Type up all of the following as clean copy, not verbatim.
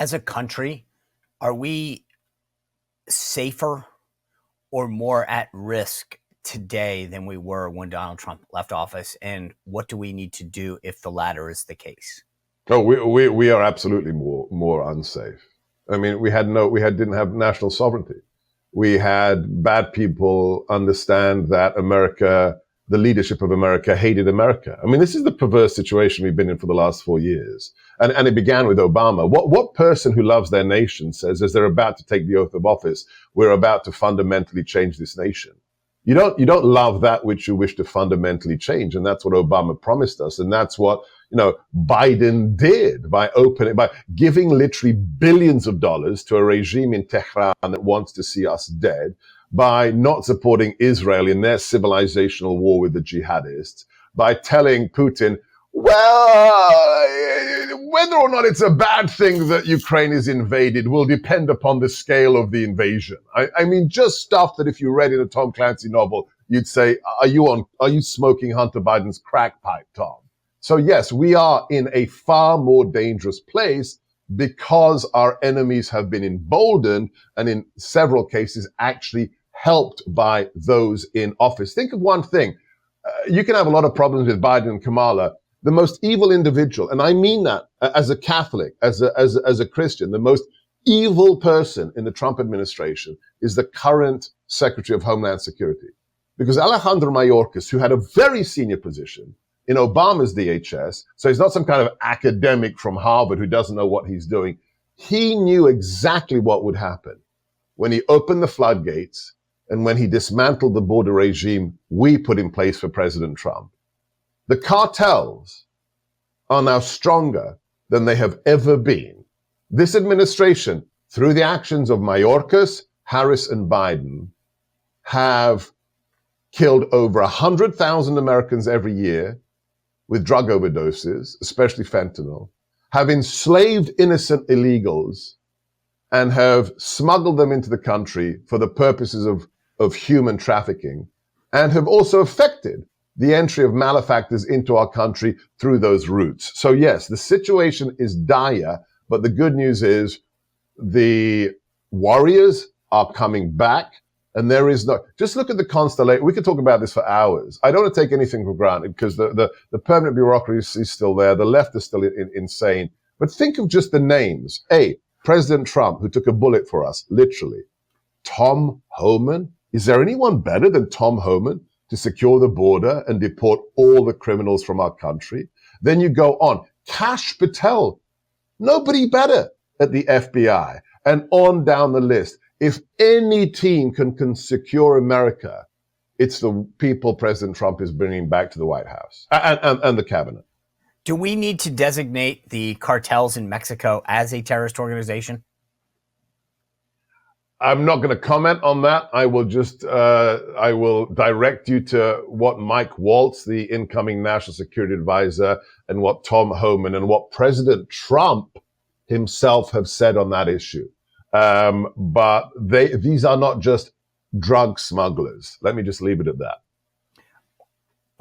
as a country, are we safer or more at risk today than we were when Donald Trump left office? And what do we need to do if the latter is the case? Oh, we are absolutely more unsafe. I mean, didn't have national sovereignty. We had bad people understand that America, the leadership of America, hated America. I mean, this is the perverse situation we've been in for the last 4 years. And it began with Obama. What person who loves their nation says, as they're about to take the oath of office, we're about to fundamentally change this nation? You don't love that which you wish to fundamentally change. And that's what Obama promised us. And that's what, Biden did by giving literally billions of dollars to a regime in Tehran that wants to see us dead, by not supporting Israel in their civilizational war with the jihadists, by telling Putin, well, whether or not it's a bad thing that Ukraine is invaded will depend upon the scale of the invasion. I mean, just stuff that if you read in a Tom Clancy novel, you'd say, are you smoking Hunter Biden's crack pipe, Tom? So yes, we are in a far more dangerous place because our enemies have been emboldened and in several cases actually helped by those in office. Think of one thing. You can have a lot of problems with Biden and Kamala. The most evil individual, and I mean that as a Catholic, as a Christian, the most evil person in the Trump administration is the current Secretary of Homeland Security. Because Alejandro Mayorkas, who had a very senior position in Obama's DHS, so he's not some kind of academic from Harvard who doesn't know what he's doing. He knew exactly what would happen when he opened the floodgates and when he dismantled the border regime we put in place for President Trump. The cartels are now stronger than they have ever been. This administration, through the actions of Mayorkas, Harris, and Biden, have killed over 100,000 Americans every year with drug overdoses, especially fentanyl, have enslaved innocent illegals, and have smuggled them into the country for the purposes of human trafficking, and have also affected the entry of malefactors into our country through those routes. So yes, the situation is dire, but the good news is the warriors are coming back, and there is no, just look at the constellation. We could talk about this for hours. I don't want to take anything for granted because the permanent bureaucracy is still there. The left is still insane. But think of just the names. President Trump, who took a bullet for us, literally. Tom Homan. Is there anyone better than Tom Homan to secure the border and deport all the criminals from our country? Then you go on. Kash Patel. Nobody better at the FBI. And on down the list. If any team can secure America, it's the people President Trump is bringing back to the White House and the cabinet. Do we need to designate the cartels in Mexico as a terrorist organization? I'm not going to comment on that. I will direct you to what Mike Waltz, the incoming national security advisor, and what Tom Homan and what President Trump himself have said on that issue. But these are not just drug smugglers. Let me just leave it at that.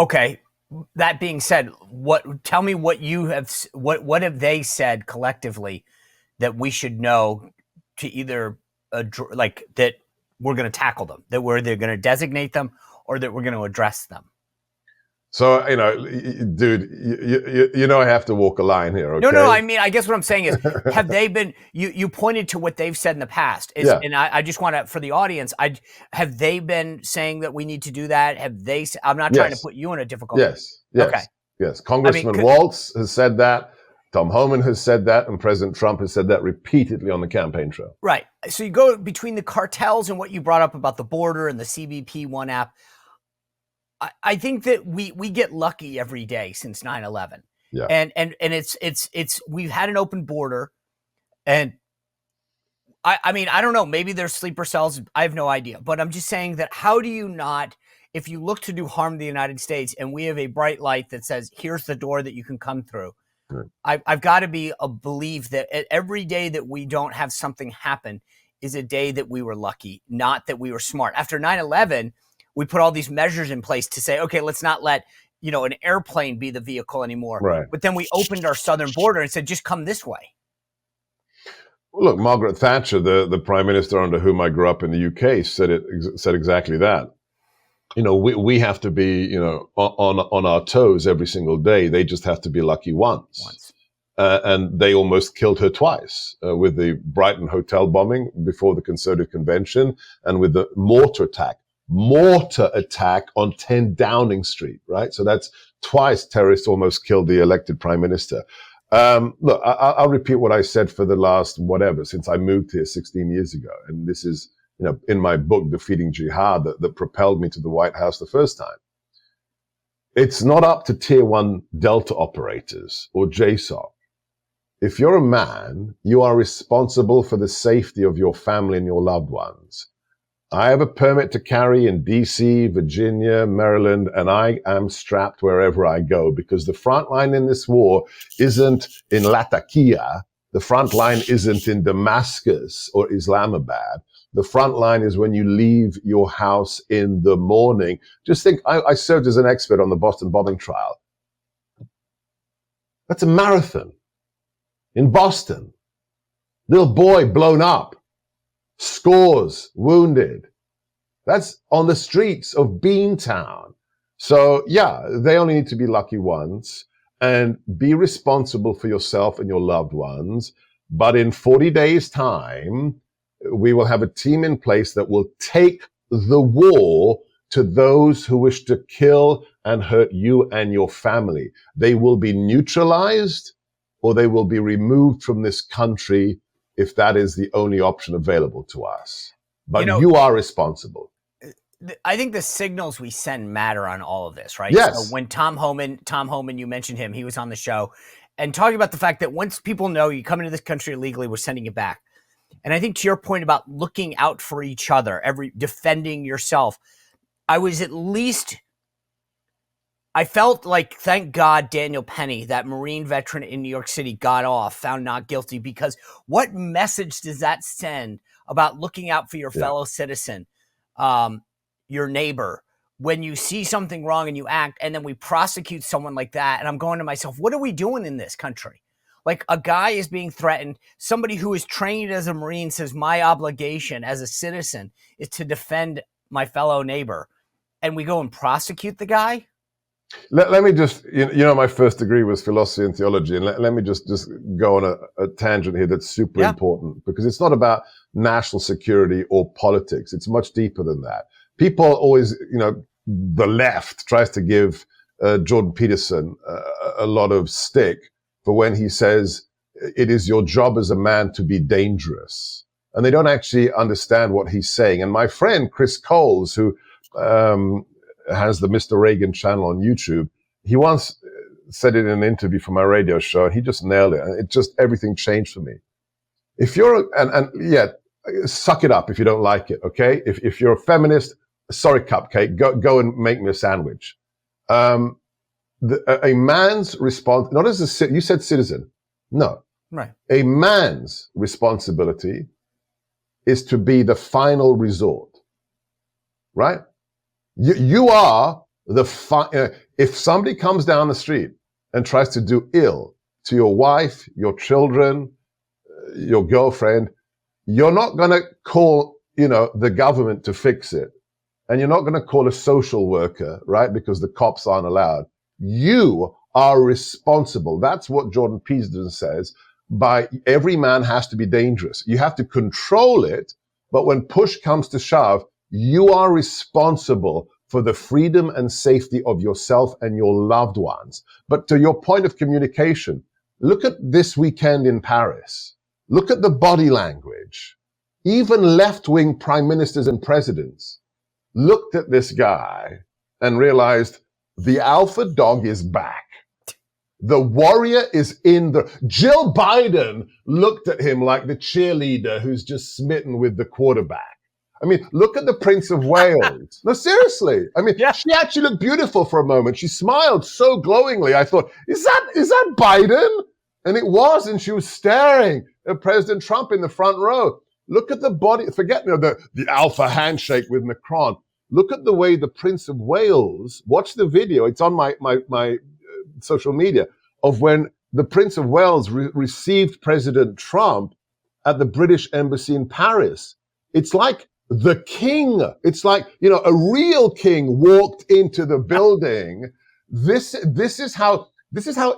Okay. That being said, tell me what what have they said collectively that we should know to either that we're going to tackle them, that we're either going to designate them or that we're going to address them? So, dude, I have to walk a line here, okay? No, I mean, I guess what I'm saying is, have they been, you pointed to what they've said in the past. And I just want to, for the audience, have they been saying that we need to do that? I'm not trying to put you in a difficult Yes. Okay. Yes. Congressman Waltz has said that. Tom Homan has said that, and President Trump has said that repeatedly on the campaign trail. Right. So you go between the cartels and what you brought up about the border and the CBP One app. I think that we get lucky every day since 9/11. Yeah. And it's we've had an open border, and I mean, I don't know, maybe there's sleeper cells, I have no idea. But I'm just saying that how do you not, if you look to do harm to the United States and we have a bright light that says here's the door that you can come through. Right. I've got to believe that every day that we don't have something happen is a day that we were lucky, not that we were smart. After 9/11, we put all these measures in place to say, okay, let's not let, an airplane be the vehicle anymore. Right. But then we opened our southern border and said, just come this way. Look, Margaret Thatcher, the prime minister under whom I grew up in the UK, said exactly that. We have to be, on our toes every single day. They just have to be lucky once. And they almost killed her twice, with the Brighton hotel bombing before the Conservative convention and with the mortar attack on 10 Downing Street, right? So that's twice terrorists almost killed the elected prime minister. Look, I'll repeat what I said for the last since I moved here 16 years ago. And this is, in my book, Defeating Jihad, that propelled me to the White House the first time. It's not up to tier 1 Delta operators or JSOC. If you're a man, you are responsible for the safety of your family and your loved ones. I have a permit to carry in DC, Virginia, Maryland, and I am strapped wherever I go because the front line in this war isn't in Latakia. The front line isn't in Damascus or Islamabad. The front line is when you leave your house in the morning. Just think, I served as an expert on the Boston bombing trial. That's a marathon. In Boston, little boy blown up, scores wounded. That's on the streets of Beantown. So yeah, they only need to be lucky once and be responsible for yourself and your loved ones. But in 40 days' time, we will have a team in place that will take the war to those who wish to kill and hurt you and your family. They will be neutralized, or they will be removed from this country if that is the only option available to us. But you are responsible. I think the signals we send matter on all of this, right? Yes. So when Tom Homan, you mentioned him, he was on the show, and talking about the fact that once people know you come into this country illegally, we're sending you back. And I think to your point about looking out for each other, defending yourself, I felt like, thank God, Daniel Penny, that Marine veteran in New York City, got off, found not guilty, because what message does that send about looking out for your fellow citizen, your neighbor, when you see something wrong and you act, and then we prosecute someone like that? And I'm going to myself, what are we doing in this country? Like, a guy is being threatened. Somebody who is trained as a Marine says, my obligation as a citizen is to defend my fellow neighbor. And we go and prosecute the guy? Let me just, my first degree was philosophy and theology, and let me just go on a tangent here that's super important, because it's not about national security or politics. It's much deeper than that. People always, the left tries to give Jordan Peterson a lot of stick for when he says it is your job as a man to be dangerous. And they don't actually understand what he's saying. And my friend, Chris Coles, who has the Mr. Reagan channel on YouTube, he once said it in an interview for my radio show, and he just nailed it. And everything changed for me. If you're, suck it up if you don't like it, okay? If you're a feminist, sorry, cupcake, go and make me a sandwich. A man's response, not as you said citizen, no. Right. A man's responsibility is to be the final resort, right? You are if somebody comes down the street and tries to do ill to your wife, your children, your girlfriend, you're not going to call, the government to fix it. And you're not going to call a social worker, right? Because the cops aren't allowed. You are responsible. That's what Jordan Peterson says. By every man has to be dangerous. You have to control it. But when push comes to shove, you are responsible for the freedom and safety of yourself and your loved ones. But to your point of communication, look at this weekend in Paris. Look at the body language. Even left-wing prime ministers and presidents looked at this guy and realized the alpha dog is back. The warrior is in Jill Biden looked at him like the cheerleader who's just smitten with the quarterback. I mean, look at the Prince of Wales. No, seriously. I mean, She actually looked beautiful for a moment. She smiled so glowingly. I thought, is that Biden? And it was, and she was staring at President Trump in the front row. Look at the body. Forget the alpha handshake with Macron. Look at the way the Prince of Wales, watch the video. It's on my social media, of when the Prince of Wales received President Trump at the British Embassy in Paris. It's like the king. It's like, a real king walked into the building. This is how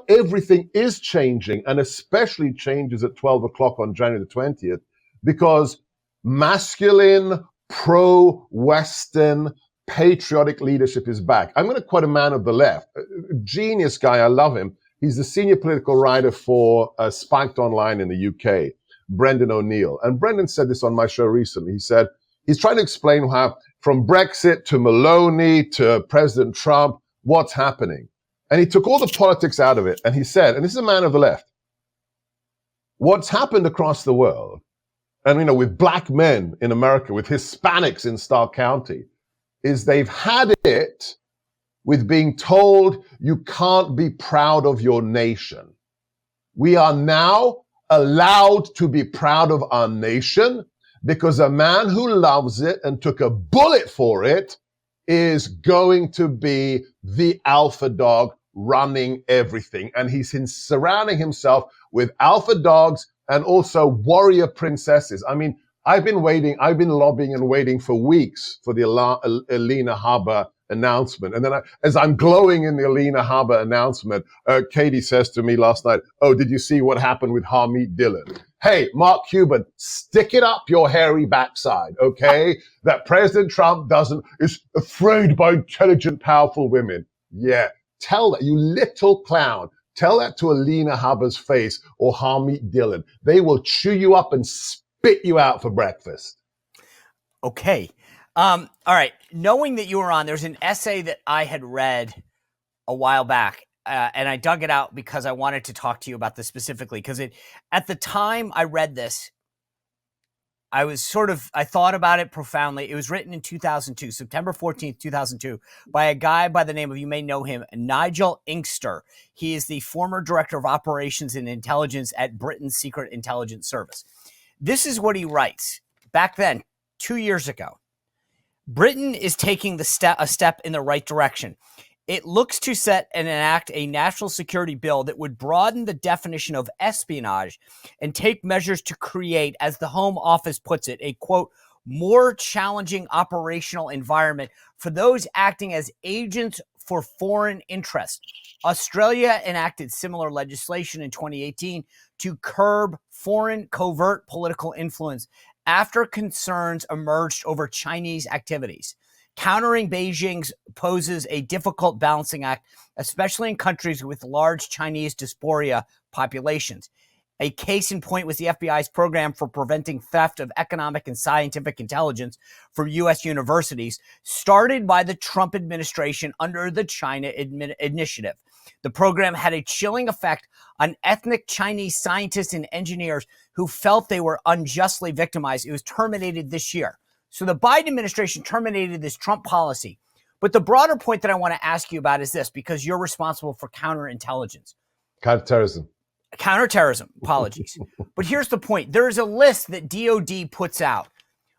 everything is changing, and especially changes at 12 o'clock on January the 20th, because masculine, pro-Western, patriotic leadership is back. I'm going to quote a man of the left, a genius guy. I love him. He's the senior political writer for Spiked Online in the UK, Brendan O'Neill. And Brendan said this on my show recently. He said, he's trying to explain how from Brexit to Maloney to President Trump, what's happening. And he took all the politics out of it. And he said, and this is a man of the left, what's happened across the world, and with black men in America, with Hispanics in Stark County, is they've had it with being told you can't be proud of your nation. We are now allowed to be proud of our nation because a man who loves it and took a bullet for it is going to be the alpha dog running everything. And he's surrounding himself with alpha dogs and also warrior princesses. I mean, I've been lobbying and waiting for weeks for the Alina Habba announcement. And then as I'm glowing in the Alina Habba announcement, Katie says to me last night, oh, did you see what happened with Harmeet Dillon? Hey, Mark Cuban, stick it up your hairy backside, okay? That President Trump is afraid by intelligent, powerful women. Yeah, tell that, you little clown. Tell that to Alina Habba's face or Harmeet Dillon. They will chew you up and spit you out for breakfast. Okay. All right. Knowing that you were on, there's an essay that I had read a while back, and I dug it out because I wanted to talk to you about this specifically. Because at the time I read this, I thought about it profoundly. It was written in 2002, September 14th, 2002, by a guy by the name of, you may know him, Nigel Inkster. He is the former director of operations and intelligence at Britain's Secret Intelligence Service. This is what he writes back then, 2 years ago. Britain is taking a step in the right direction. It looks to set and enact a national security bill that would broaden the definition of espionage and take measures to create, as the Home Office puts it, a, quote, more challenging operational environment for those acting as agents for foreign interests. Australia enacted similar legislation in 2018 to curb foreign covert political influence after concerns emerged over Chinese activities. Countering Beijing poses a difficult balancing act, especially in countries with large Chinese diaspora populations. A case in point was the FBI's program for preventing theft of economic and scientific intelligence for U.S. universities, started by the Trump administration under the China Initiative. The program had a chilling effect on ethnic Chinese scientists and engineers who felt they were unjustly victimized. It was terminated this year. So the Biden administration terminated this Trump policy. But the broader point that I want to ask you about is this, because you're responsible for counterintelligence. Counterterrorism, apologies. But here's the point. There is a list that DOD puts out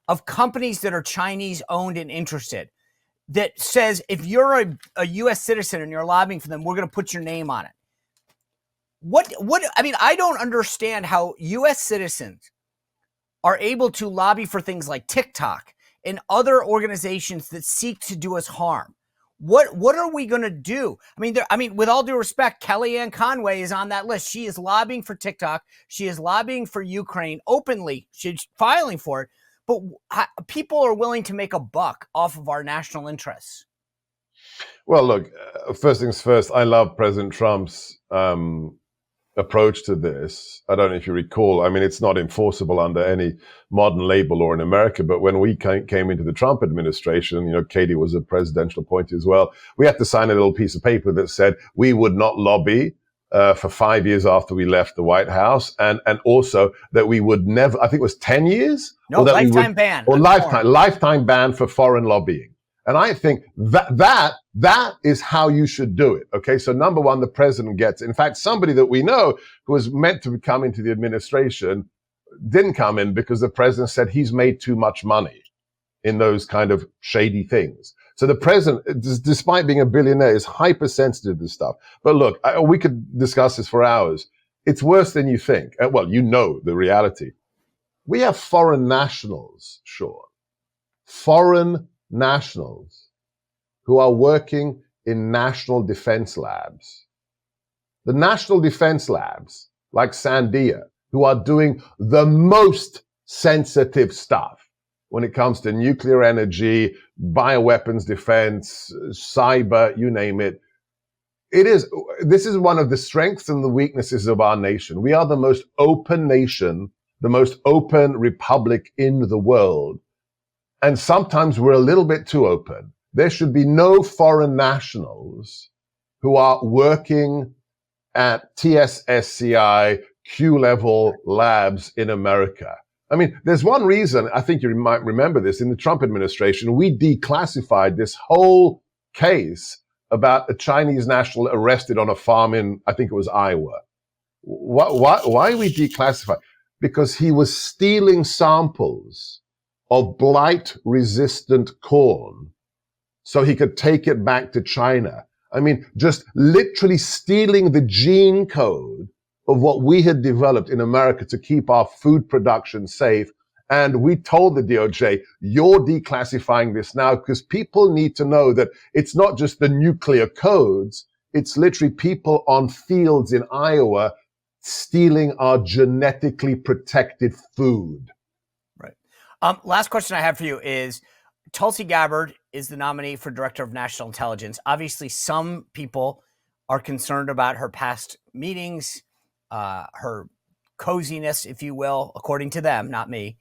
of companies that are Chinese owned and interested that says if you're a U.S. citizen and you're lobbying for them, we're going to put your name on it. I don't understand how U.S. citizens are able to lobby for things like TikTok and other organizations that seek to do us harm. What are we going to do? With all due respect, Kellyanne Conway is on that list. She is lobbying for TikTok. She is lobbying for Ukraine openly. She's filing for it. But people are willing to make a buck off of our national interests. Well, look, first things first, I love President Trump's approach to this. I don't know if you recall, it's not enforceable under any modern labor law in America, but when we came into the Trump administration, Katie was a presidential appointee as well, we had to sign a little piece of paper that said we would not lobby for 5 years after we left the White House, and also that we would never, I think it was 10 years? No, lifetime ban. Or lifetime ban for foreign lobbying. And I think that is how you should do it. Okay. So number one, the president gets, in fact, somebody that we know who was meant to come into the administration didn't come in because the president said he's made too much money in those kind of shady things. So the president, despite being a billionaire, is hypersensitive to this stuff. But look, we could discuss this for hours. It's worse than you think. Well, the reality. We have foreign nationals, Sean, foreign nationals who are working in national defense labs. The national defense labs, like Sandia, who are doing the most sensitive stuff when it comes to nuclear energy, bioweapons defense, cyber, you name it. This is one of the strengths and the weaknesses of our nation. We are the most open nation, the most open republic in the world. And sometimes we're a little bit too open. There should be no foreign nationals who are working at TSSCI Q-level labs in America. I mean, there's one reason, I think you might remember this, in the Trump administration, we declassified this whole case about a Chinese national arrested on a farm in, I think it was Iowa. Why we declassified? Because he was stealing samples of blight-resistant corn so he could take it back to China. I mean, just literally stealing the gene code of what we had developed in America to keep our food production safe. And we told the DOJ, you're declassifying this now because people need to know that it's not just the nuclear codes. It's literally people on fields in Iowa stealing our genetically protected food. Right. Last question I have for you is, Tulsi Gabbard is the nominee for Director of National Intelligence. Obviously, some people are concerned about her past meetings, her coziness, if you will, according to them, not me,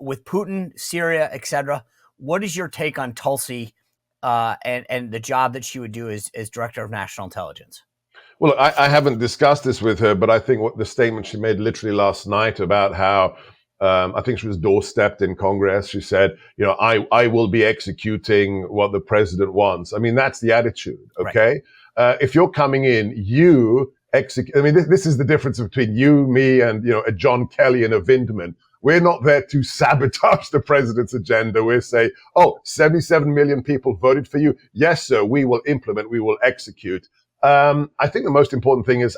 with Putin, Syria, etc. What is your take on Tulsi and the job that she would do as Director of National Intelligence? Well, I haven't discussed this with her, but I think what the statement she made literally last night about how I think she was doorstepped in Congress. She said, you know, I will be executing what the president wants. I mean, that's the attitude, okay? Right. If you're coming in, you execute. I mean, this is the difference between you, me, and, you know, a John Kelly and a Vindman. We're not there to sabotage the president's agenda. We're saying, oh, 77 million people voted for you. Yes, sir, we will implement, we will execute. I think the most important thing is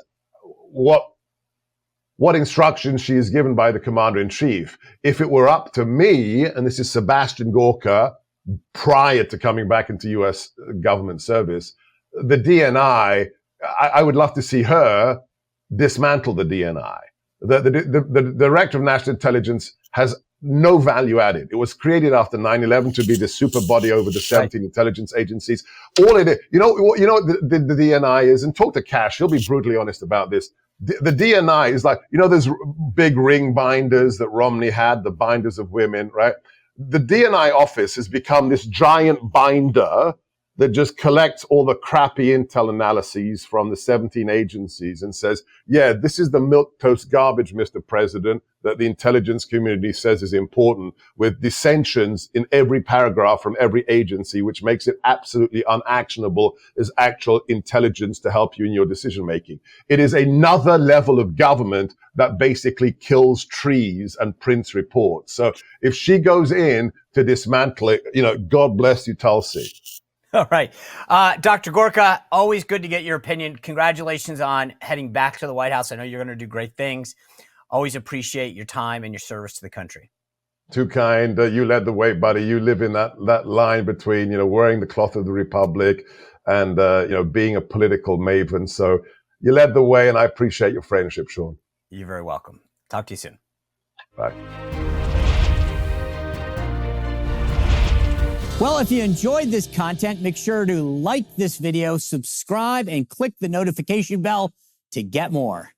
what instructions she is given by the commander-in-chief. If it were up to me, and this is Sebastian Gorka, prior to coming back into U.S. government service, the DNI, I would love to see her dismantle the DNI. The Director of National Intelligence has no value added. It was created after 9/11 to be the super body over the 17 intelligence agencies. All it is, you know what the DNI is, and talk to Cash, he'll be brutally honest about this. The DNI is like, you know, those big ring binders that Romney had, the binders of women, right? The DNI office has become this giant binder that just collects all the crappy intel analyses from the 17 agencies and says, yeah, this is the milquetoast garbage, Mr. President, that the intelligence community says is important, with dissensions in every paragraph from every agency, which makes it absolutely unactionable as actual intelligence to help you in your decision making. It is another level of government that basically kills trees and prints reports. So if she goes in to dismantle it, you know, God bless you, Tulsi. All right. Dr. Gorka, always good to get your opinion. Congratulations on heading back to the White House. I know you're going to do great things. Always appreciate your time and your service to the country. Too kind. You led the way, buddy. You live in that line between, you know, wearing the cloth of the Republic and, you know, being a political maven. So you led the way, and I appreciate your friendship, Sean. You're very welcome. Talk to you soon. Bye. Well, if you enjoyed this content, make sure to like this video, subscribe, and click the notification bell to get more.